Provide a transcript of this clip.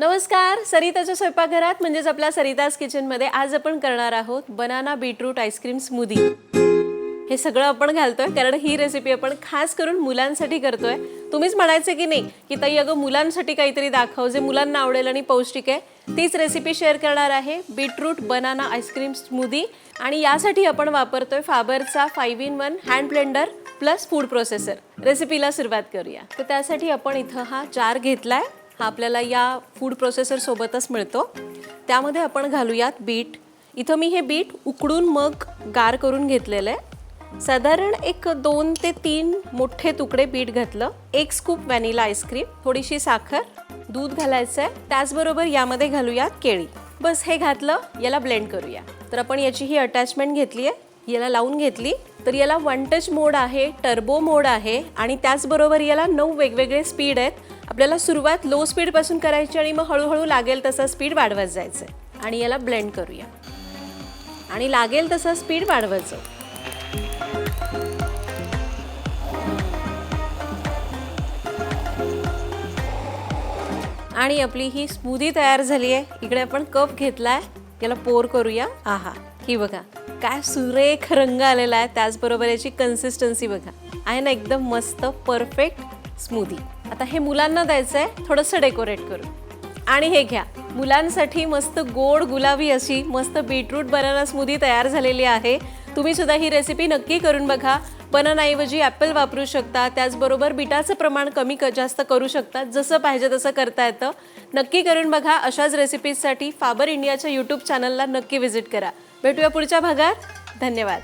नमस्कार, सरिताच्या स्वयंपाकघरात म्हणजेच आपल्या सरिताज किचनमध्ये आज आपण करणार आहोत बनाना बीटरूट आईस्क्रीम स्मूदी। हे सगळं आपण घालतोय कारण ही रेसिपी आपण खास करून मुलांसाठी करतोय। तुम्हीच म्हणायचे की नाही की ताई अगं मुलांसाठी काहीतरी दाखव जे मुलांना आवडेल आणि पौष्टिक आहे। तीच रेसिपी शेअर करणार आहे बीटरूट बनाना आईस्क्रीम स्मूदी आणि यासाठी आपण वापरतोय फाबरचा 5-in-1 hand blender plus food processor. रेसिपीला सुरुवात करूया। तर त्यासाठी आपण इथं हा जार घेतलाय, हा आपल्याला या फूड प्रोसेसर सोबतच मिळतो। त्यामध्ये आपण घालूयात बीट। इथं मी हे बीट उकडून मग गार करून घेतलेलं आहे। साधारण एक 2 ते 3 मोठे तुकडे बीट घातलं, 1 स्कूप व्हॅनिला आईस्क्रीम, थोडीशी साखर, दूध घालायचं आहे। त्याचबरोबर यामध्ये घालूयात केळी। बस हे घातलं, याला ब्लेंड करूया। तर आपण याची ही अटॅचमेंट घेतली आहे, याला लावून घेतली। तर याला 1 टच मोड आहे, टर्बो मोड आहे आणि त्याचबरोबर याला 9 वेगवेगळे स्पीड आहेत। आपल्याला सुरुवात लो स्पीड पासून करायची आणि मग हळूहळू लागेल तसा स्पीड वाढवत जायचं आणि याला ब्लेंड करूया आणि लागेल तसा स्पीड वाढवायचं। आणि आपली ही स्मूदी तयार झाली आहे। इकडे आपण कप घेतलाय, याला पोर करूया। आहा, ही बघा काय सुरेख रंग आलेला आहे। त्याचबरोबर याची कन्सिस्टन्सी बघा आहे ना, एकदम मस्त परफेक्ट स्मूदी। आता हे मुलांना द्यायचं आहे, थोडंसं डेकोरेट करू। आणि हे घ्या, मुलांसाठी मस्त गोड गुलाबी अशी मस्त बीटरूट बनाना स्मूदी तयार झालेली आहे। तुम्ही सुद्धा ही रेसिपी नक्की करून बघा। बनानाऐवजी ॲपल वापरू शकता, त्याचबरोबर बीटाचं प्रमाण कमी जास्त करू शकता, जसं पाहिजे तसं करता येतं। नक्की करून बघा। अशाच रेसिपीजसाठी फाबर इंडियाच्या यूट्यूब चॅनलला नक्की व्हिजिट करा। भेटूया पुढच्या भागात। धन्यवाद।